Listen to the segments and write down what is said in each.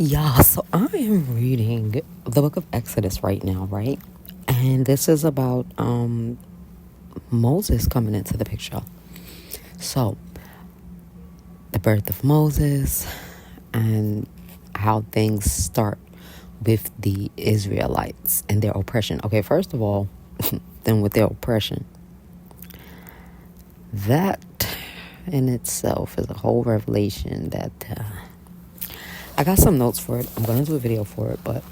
Yeah, so I am reading the book of Exodus right now, right? And this is about Moses coming into the picture. So, the birth of Moses and how things start with the Israelites and their oppression. Okay, first of all, then with their oppression, that in itself is a whole revelation that I got some notes for it. I'm going to do a video for it, but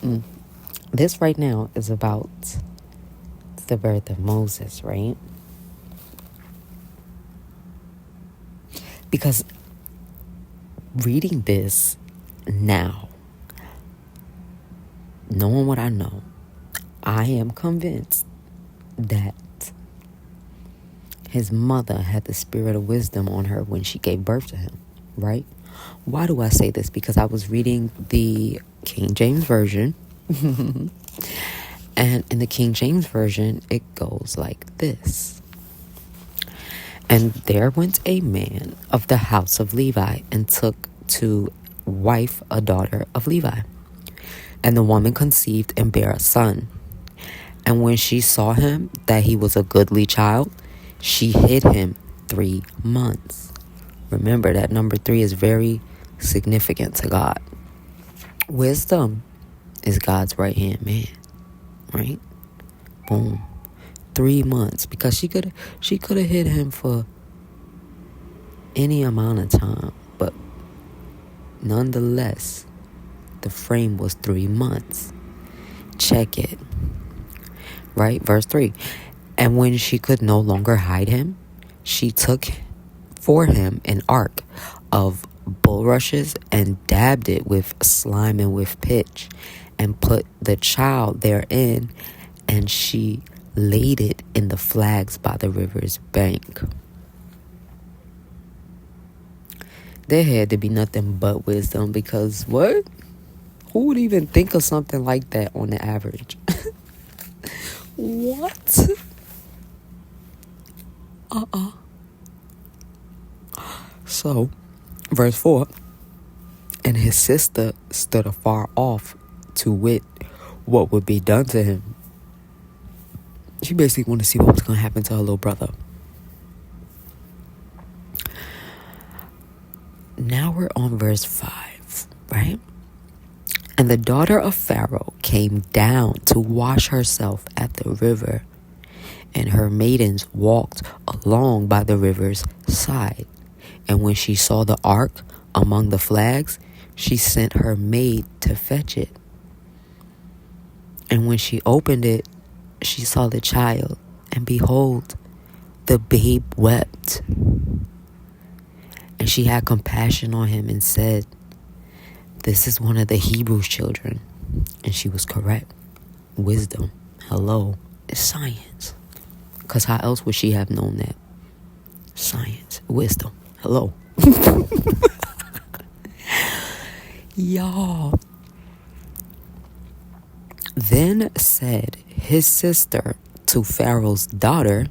this right now is about the birth of Moses, right? Because reading this now, knowing what I know, I am convinced that his mother had the spirit of wisdom on her when she gave birth to him, right? Why do I say this? Because I was reading the King James Version. And in the King James Version, it goes like this. And there went a man of the house of Levi and took to wife a daughter of Levi. And the woman conceived and bare a son. And when she saw him, that he was a goodly child, she hid him 3 months. Remember that number 3 is very significant to God. Wisdom is God's right hand man, right? Boom. 3 months, because she could have hid him for any amount of time, but nonetheless, the frame was 3 months. Check it. Right? Verse 3. And when she could no longer hide him, she took for him an ark of bulrushes and dabbed it with slime and with pitch, and put the child therein, and she laid it in the flags by the river's bank. There had to be nothing but wisdom, because what? Who would even think of something like that on the average? What? So, verse 4. And his sister stood afar off to wit what would be done to him. She basically wanted to see what was going to happen to her little brother. Now we're on verse 5, right? And the daughter of Pharaoh came down to wash herself at the river, and her maidens walked along by the river's side. And when she saw the ark among the flags, she sent her maid to fetch it. And when she opened it, she saw the child, and behold, the babe wept. And she had compassion on him and said, this is one of the Hebrew children. And she was correct. Wisdom, hello, is science. Because how else would she have known that? Science, wisdom, hello. Y'all. Then said his sister to Pharaoh's daughter,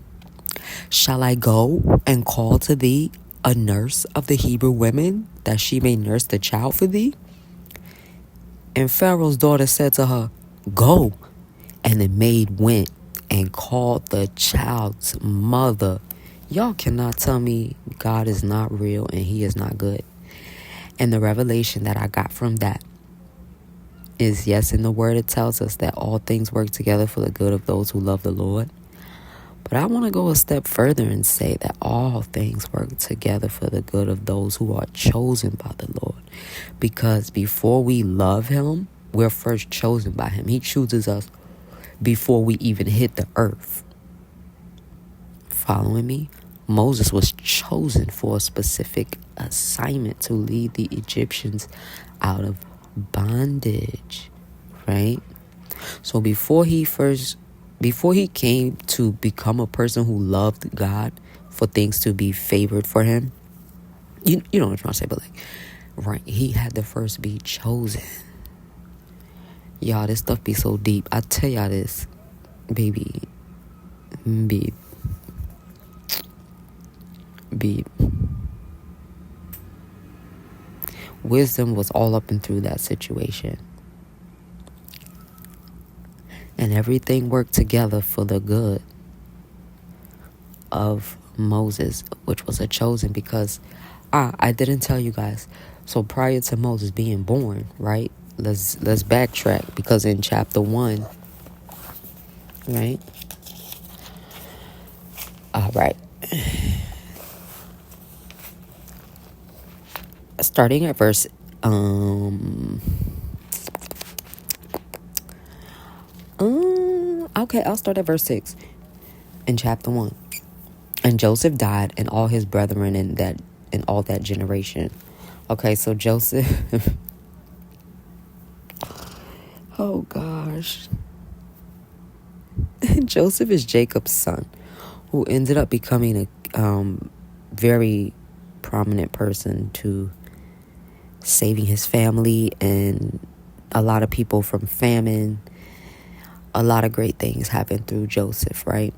shall I go and call to thee a nurse of the Hebrew women, that she may nurse the child for thee? And Pharaoh's daughter said to her, go. And the maid went and called the child's mother. Y'all cannot tell me God is not real and he is not good. And the revelation that I got from that is, yes, in the word it tells us that all things work together for the good of those who love the Lord. But I want to go a step further and say that all things work together for the good of those who are chosen by the Lord. Because before we love him, we're first chosen by him. He chooses us before we even hit the earth. Following me? Moses was chosen for a specific assignment to lead the Egyptians out of bondage, right? So before he came to become a person who loved God, for things to be favored for him, you know what I'm trying to say, but like, right, he had to first be chosen. Y'all, this stuff be so deep. I tell y'all this, baby, Wisdom was all up and through that situation. And everything worked together for the good of Moses, which was a chosen, because I didn't tell you guys. So prior to Moses being born, right? Let's backtrack, because in chapter 1, right? All right. Starting at verse okay, I'll start at verse 6 in chapter 1. And Joseph died, and all his brethren in all that generation. Okay, so Joseph oh gosh. Joseph is Jacob's son, who ended up becoming a very prominent person to saving his family and a lot of people from famine. A lot of great things happened through Joseph, right?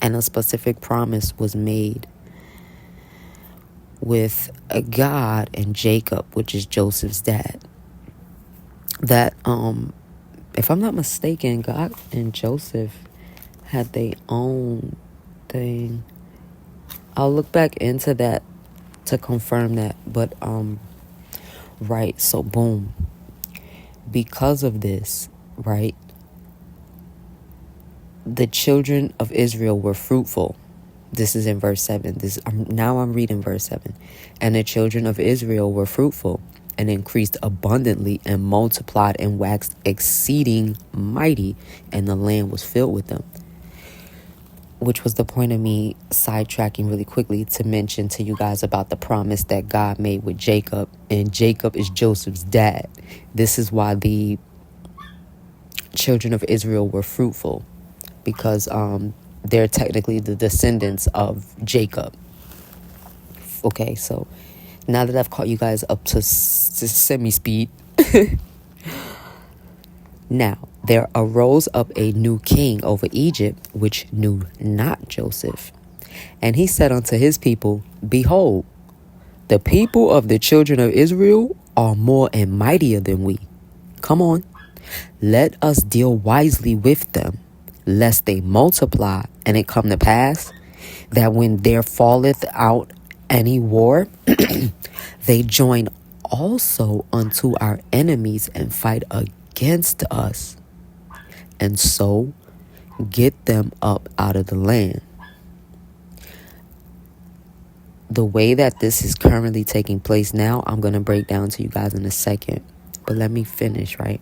And a specific promise was made with a God and Jacob, which is Joseph's dad. That, if I'm not mistaken, God and Joseph had their own thing. I'll look back into that to confirm that. But, right, so boom. Because of this, right, the children of Israel were fruitful. This is in verse 7. Now I'm reading verse 7. And the children of Israel were fruitful and increased abundantly and multiplied and waxed exceeding mighty, and the land was filled with them. Which was the point of me sidetracking really quickly to mention to you guys about the promise that God made with Jacob. And Jacob is Joseph's dad. This is why the children of Israel were fruitful. Because they're technically the descendants of Jacob. Okay, so now that I've caught you guys up to semi-speed. Now, there arose up a new king over Egypt, which knew not Joseph. And he said unto his people, Behold, the people of the children of Israel are more and mightier than we. Come on, let us deal wisely with them, lest they multiply, and it come to pass that when there falleth out any war, they join also unto our enemies and fight against us, and so get them up out of the land. The way that this is currently taking place now, I'm going to break down to you guys in a second. But let me finish, right?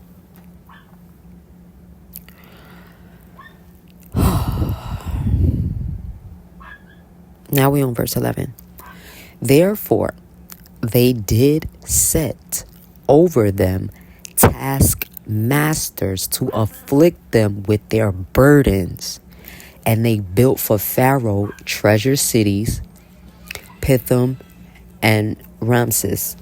Now we on verse 11. Therefore, they did set over them taskmasters to afflict them with their burdens. And they built for Pharaoh treasure cities, Pithom and Ramses.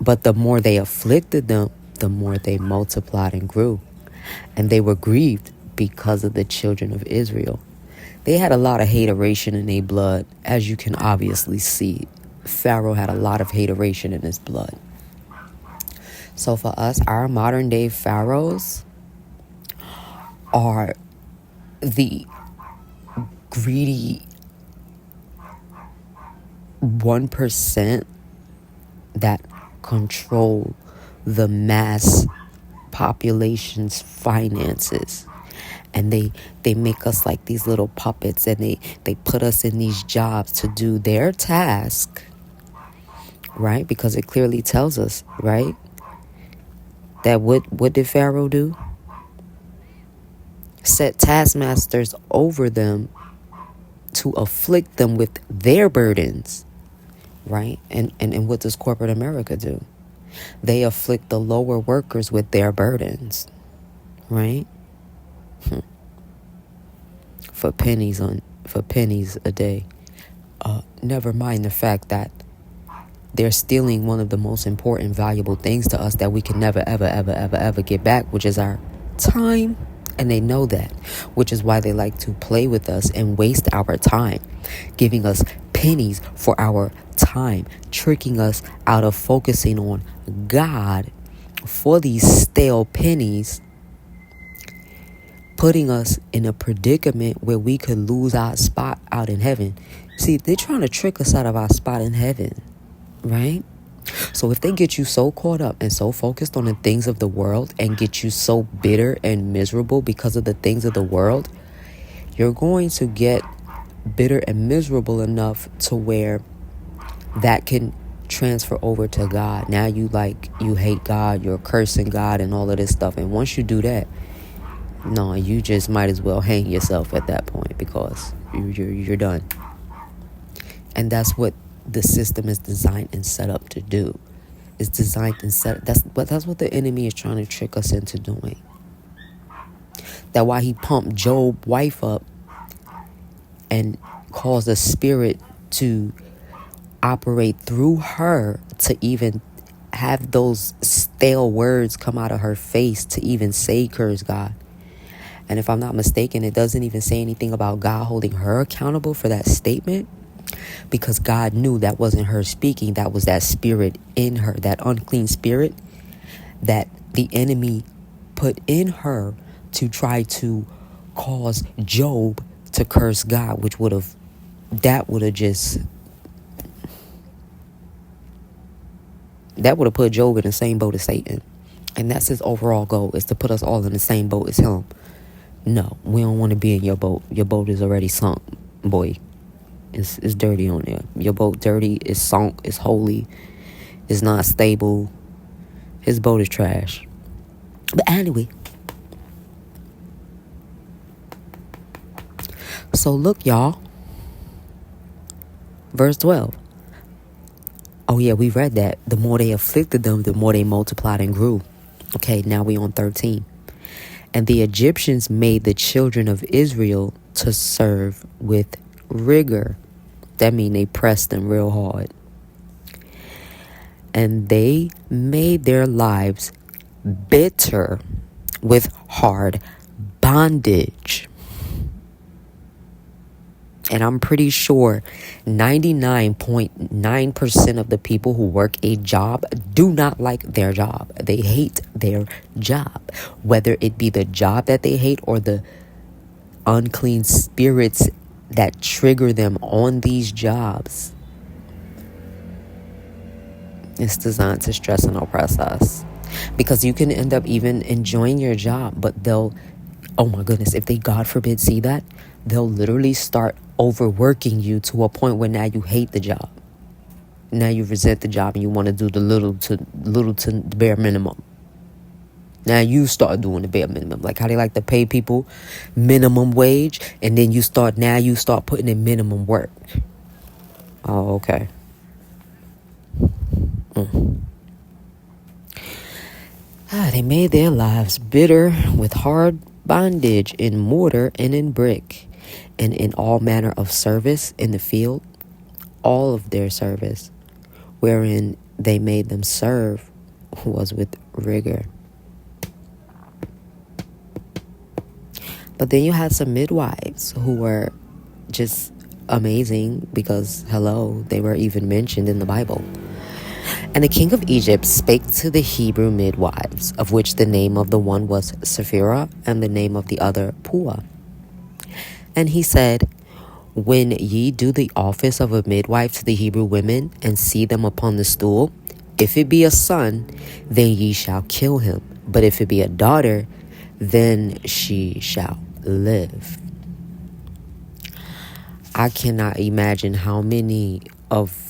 But the more they afflicted them, the more they multiplied and grew. And they were grieved because of the children of Israel. They had a lot of hateration in their blood, as you can obviously see. Pharaoh had a lot of hateration in his blood. So for us, our modern day pharaohs are the greedy 1% that control the mass population's finances. And they make us like these little puppets, and they put us in these jobs to do their task, right? Because it clearly tells us, right, that what did Pharaoh do? Set taskmasters over them to afflict them with their burdens, right? And what does corporate America do? They afflict the lower workers with their burdens, right? For pennies a day. Never mind the fact that they're stealing one of the most important, valuable things to us that we can never, ever, ever, ever, ever get back, which is our time. And they know that, which is why they like to play with us and waste our time, giving us pennies for our time, tricking us out of focusing on God for these stale pennies, putting us in a predicament where we could lose our spot out in heaven. See, they're trying to trick us out of our spot in heaven, right? So if they get you so caught up and so focused on the things of the world and get you so bitter and miserable because of the things of the world, you're going to get bitter and miserable enough to where that can transfer over to God. Now you hate God, you're cursing God and all of this stuff. And once you do that, no, you just might as well hang yourself at that point, because you're done. And that's what the system is designed and set up to do. It's designed and set. That's what the enemy is trying to trick us into doing. That's why he pumped Job's wife up and caused a spirit to operate through her to even have those stale words come out of her face to even say curse God. And if I'm not mistaken, it doesn't even say anything about God holding her accountable for that statement, because God knew that wasn't her speaking. That was that spirit in her, that unclean spirit that the enemy put in her to try to cause Job to curse God, which would have put Job in the same boat as Satan. And that's his overall goal, is to put us all in the same boat as him. No, we don't want to be in your boat. Your boat is already sunk, boy. It's dirty on there. Your boat dirty, it's sunk, it's holy, it's not stable. His boat is trash. But anyway, so look, y'all. Verse 12. Oh yeah, we read that. The more they afflicted them, the more they multiplied and grew. Okay, now we on 13. And the Egyptians made the children of Israel to serve with rigor. That means they pressed them real hard. And they made their lives bitter with hard bondage. And I'm pretty sure 99.9% of the people who work a job do not like their job. They hate their job, whether it be the job that they hate or the unclean spirits that trigger them on these jobs. It's designed to stress and oppress us, because you can end up even enjoying your job, but they'll, oh my goodness, if they, God forbid, see that, they'll literally start overworking you to a point where now you hate the job. Now you resent the job and you want to do the little to bare minimum. Now you start doing the bare minimum, like how they like to pay people minimum wage, and then you start putting in minimum work. Oh, okay. They made their lives bitter with hard bondage in mortar and in brick, and in all manner of service in the field, all of their service, wherein they made them serve, was with rigor. But then you had some midwives who were just amazing, because, hello, they were even mentioned in the Bible. And the king of Egypt spake to the Hebrew midwives, of which the name of the one was Sapphira, and the name of the other Puah. And he said, when ye do the office of a midwife to the Hebrew women, and see them upon the stool, if it be a son, then ye shall kill him. But if it be a daughter, then she shall live. I cannot imagine how many of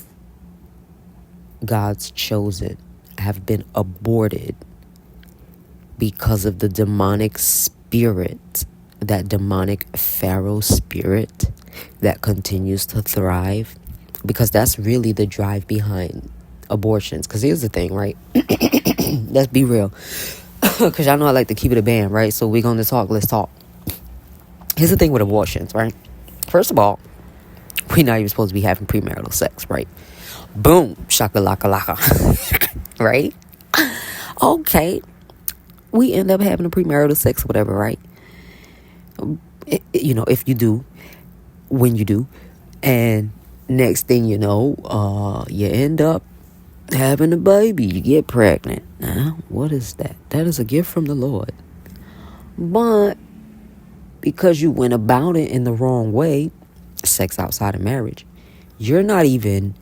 God's chosen have been aborted because of the demonic spirit, that demonic Pharaoh spirit that continues to thrive, because that's really the drive behind abortions. Because here's the thing, right? Let's be real, because y'all know I like to keep it a band, right? So we're going to talk. Let's talk. Here's the thing with abortions, right? First of all, we're not even supposed to be having premarital sex, right? Boom, shaka-laka-laka, right? Okay, we end up having a premarital sex, whatever, right? If you do, when you do, and Next thing you know, you end up having a baby. You get pregnant. Now, what is that? That is a gift from the Lord. But because you went about it in the wrong way, sex outside of marriage, you're not even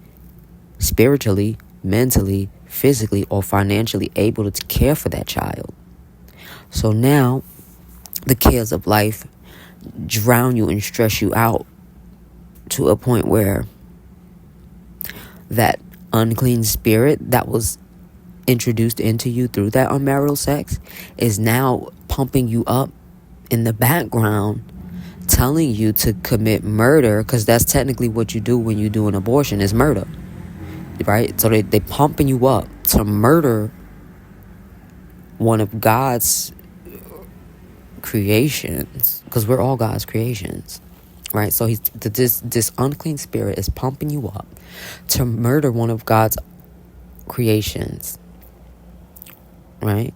spiritually, mentally, physically, or financially able to care for that child. So now the cares of life drown you and stress you out to a point where that unclean spirit that was introduced into you through that unmarital sex is now pumping you up in the background, telling you to commit murder, because that's technically what you do when you do an abortion, is murder, right? So they pumping you up to murder one of God's creations, because we're all God's creations, right? So this unclean spirit is pumping you up to murder one of God's creations, right?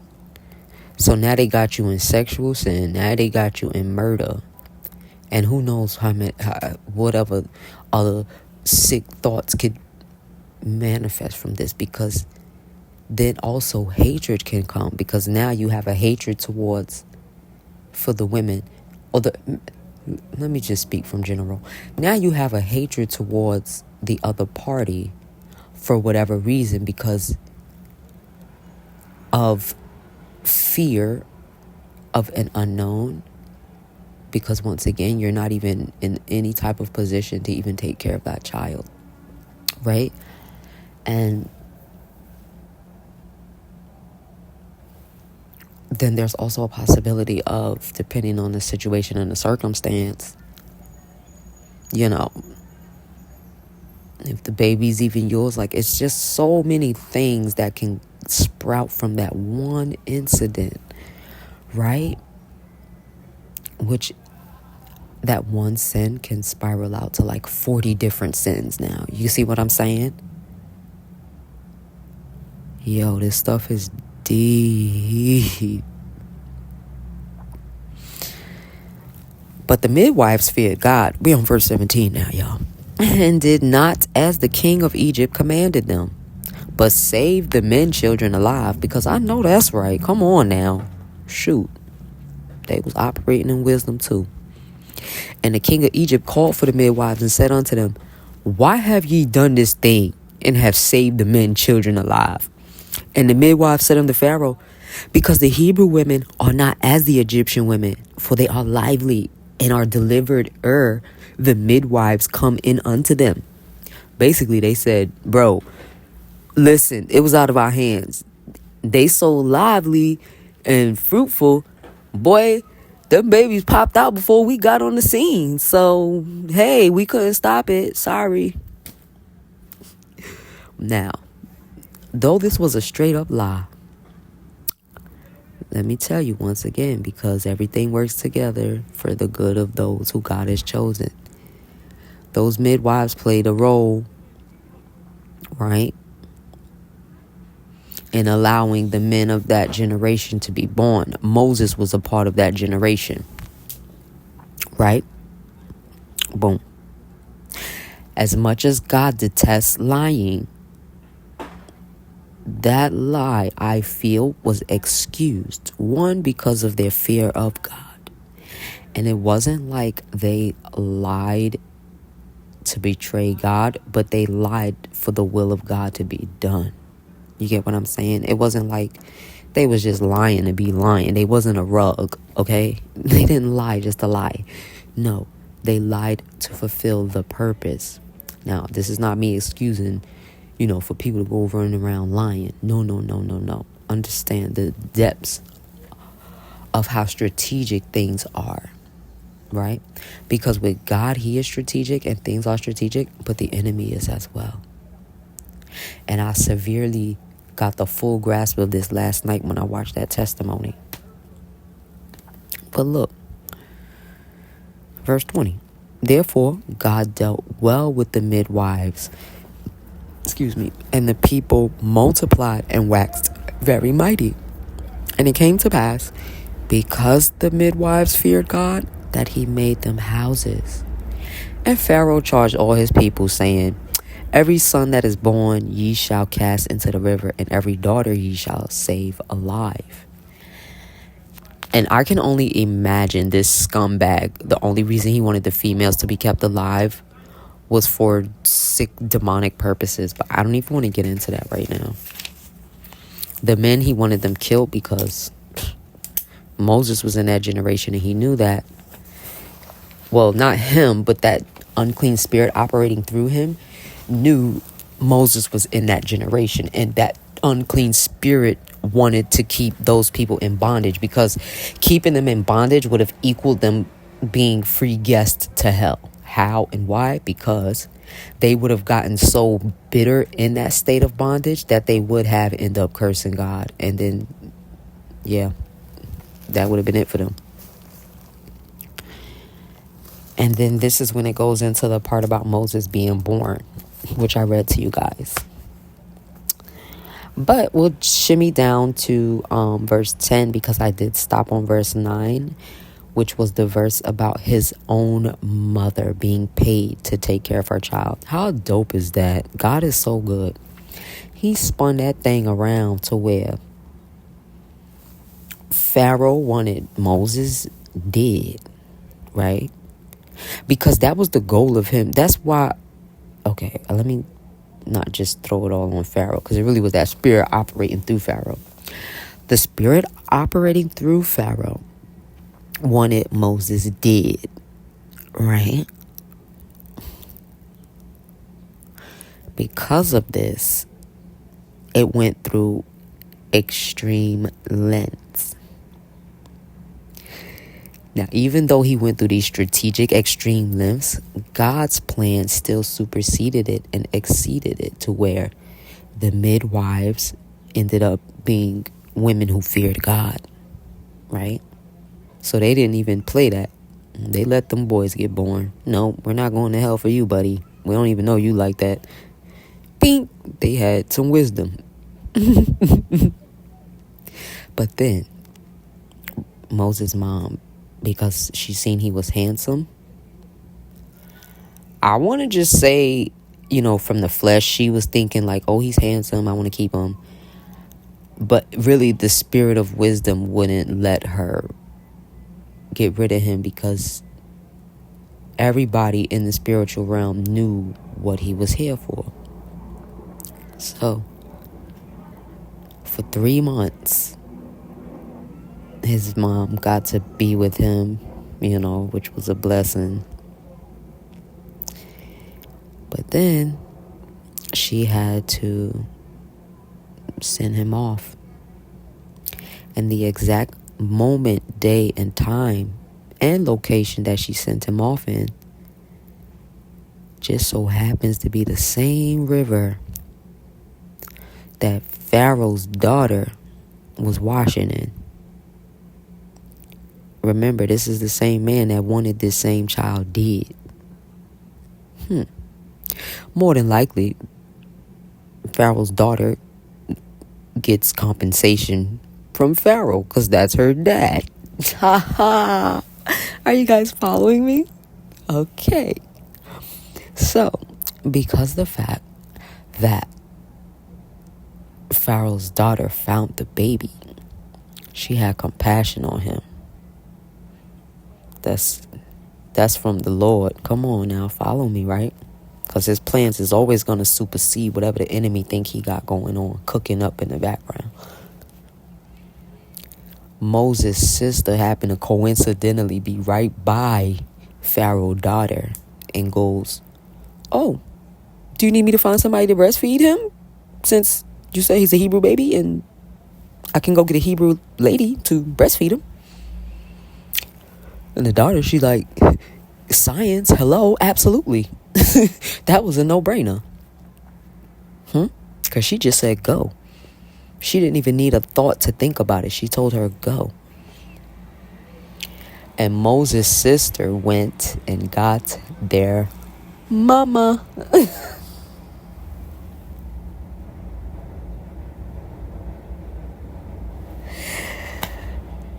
So now they got you in sexual sin. Now they got you in murder. And who knows whatever other sick thoughts could manifest from this, because then also hatred can come, because now you have a hatred for the women, let me just speak from general. Now you have a hatred towards the other party for whatever reason, because of fear of an unknown, because once again, you're not even in any type of position to even take care of that child, right? And then there's also a possibility of, depending on the situation and the circumstance, if the baby's even yours, like, it's just so many things that can sprout from that one incident, right? Which that one sin can spiral out to like 40 different sins now. You see what I'm saying? Yo, this stuff is deep. But the midwives feared God. We on verse 17 now, y'all. And did not as the king of Egypt commanded them, but saved the men children alive, because I know that's right. Come on now. Shoot. They was operating in wisdom too. And the king of Egypt called for the midwives and said unto them, why have ye done this thing, and have saved the men children alive? And the midwives said unto Pharaoh, because the Hebrew women are not as the Egyptian women, for they are lively and are delivered ere the midwives come in unto them. Basically, they said, bro, listen, it was out of our hands. They so lively and fruitful. Boy, them babies popped out before we got on the scene. So, hey, we couldn't stop it. Sorry. Now, though this was a straight up lie, let me tell you once again, because everything works together for the good of those who God has chosen. Those midwives played a role, right, in allowing the men of that generation to be born. Moses was a part of that generation, right? Boom. As much as God detests lying, that lie, I feel, was excused. One, because of their fear of God. And it wasn't like they lied to betray God, but they lied for the will of God to be done. You get what I'm saying? It wasn't like they was just lying to be lying. They wasn't a rug, okay? They didn't lie just to lie. No, they lied to fulfill the purpose. Now, this is not me excusing, for people to go running around lying. No. Understand the depths of how strategic things are, right? Because with God, He is strategic and things are strategic, but the enemy is as well. And I severely got the full grasp of this last night when I watched that testimony. But look, verse 20. Therefore, God dealt well with the midwives, and the people multiplied and waxed very mighty. And it came to pass, because the midwives feared God, that He made them houses And Pharaoh charged all his people, saying, every son that is born ye shall cast into the river, and every daughter ye shall save alive. And I can only imagine this scumbag. The only reason he wanted the females to be kept alive was for sick demonic purposes. But I don't even want to get into that right now. The men, he wanted them killed because Moses was in that generation and he knew that. Well, not him, but that unclean spirit operating through him knew Moses was in that generation, and that unclean spirit wanted to keep those people in bondage, because keeping them in bondage would have equaled them being free guests to hell. How and why? Because they would have gotten so bitter in that state of bondage that they would have ended up cursing God. And then, yeah, that would have been it for them. And then this is when it goes into the part about Moses being born, which I read to you guys. But we'll shimmy down to verse 10, because I did stop on verse 9, which was the verse about his own mother being paid to take care of her child. How dope is that? God is so good. He spun that thing around to where Pharaoh wanted Moses dead, right? Because that was the goal of him. That's why, okay, let me not just throw it all on Pharaoh, because it really was that spirit operating through Pharaoh. The spirit operating through Pharaoh wanted Moses dead, right? Because of this, it went through extreme lengths. Now, even though he went through these strategic extreme lengths, God's plan still superseded it and exceeded it, to where the midwives ended up being women who feared God, right? So they didn't even play that. They let them boys get born. No, we're not going to hell for you, buddy. We don't even know you like that. Bing! They had some wisdom. But then Moses' mom, because she seen he was handsome, I want to just say, from the flesh, she was thinking like, oh, he's handsome, I want to keep him. But really, the spirit of wisdom wouldn't let her get rid of him, because everybody in the spiritual realm knew what he was here for. So for 3 months, his mom got to be with him, which was a blessing. But then she had to send him off. And the exact moment, day, and time and location that she sent him off in just so happens to be the same river that Pharaoh's daughter was washing in. Remember, this is the same man that wanted this same child dead. More than likely, Pharaoh's daughter gets compensation from Pharaoh, because that's her dad. Ha ha. Are you guys following me? Okay. So, because the fact that Pharaoh's daughter found the baby, she had compassion on him. That's from the Lord. Come on now, follow me, right? Because his plans is always going to supersede whatever the enemy think he got going on, cooking up in the background. Moses' sister happened to coincidentally be right by Pharaoh's daughter and goes, oh, do you need me to find somebody to breastfeed him? Since you say he's a Hebrew baby and I can go get a Hebrew lady to breastfeed him. And the daughter, she like, science, hello, absolutely. That was a no-brainer. Because she just said go. She didn't even need a thought to think about it. She told her go. And Moses' sister went and got their mama.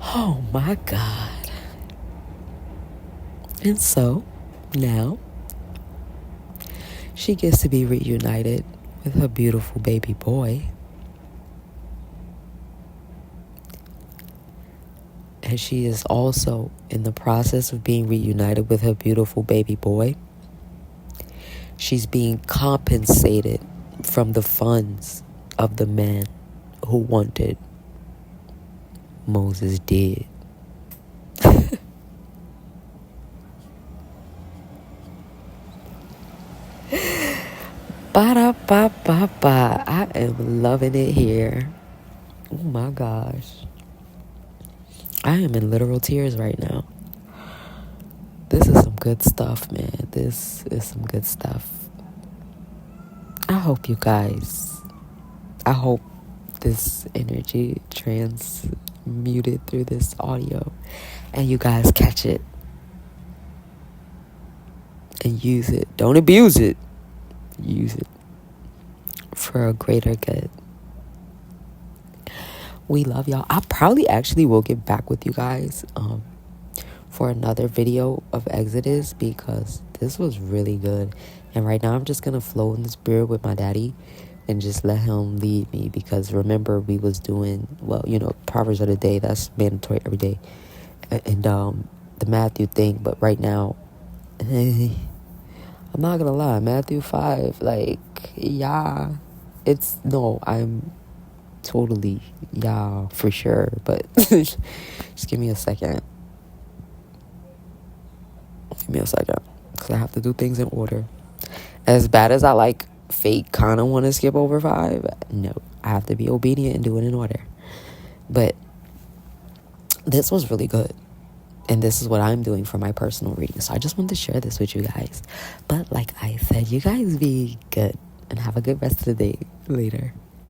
Oh my God. And so now she gets to be reunited with her beautiful baby boy. And she is also in the process of being reunited with her beautiful baby boy. She's being compensated from the funds of the man who wanted Moses dead. Ba-da-ba-ba-ba. I am loving it here. Oh my gosh. I am in literal tears right now. This is some good stuff, man. This is some good stuff. I hope this energy transmuted through this audio and you guys catch it and use it. Don't abuse it. Use it for a greater good. We love y'all. I probably actually will get back with you guys for another video of Exodus because this was really good. And right now I'm just going to flow in the spirit with my daddy and just let him lead me because remember we was doing, Proverbs of the day. That's mandatory every day. And the Matthew thing. But right now, I'm not going to lie. Matthew 5, I'm totally, for sure. But just give me a second. Because I have to do things in order. As bad as I fake kind of want to skip over 5, no, I have to be obedient and do it in order. But this was really good. And this is what I'm doing for my personal reading. So I just wanted to share this with you guys. But like I said, you guys be good and have a good rest of the day. Later.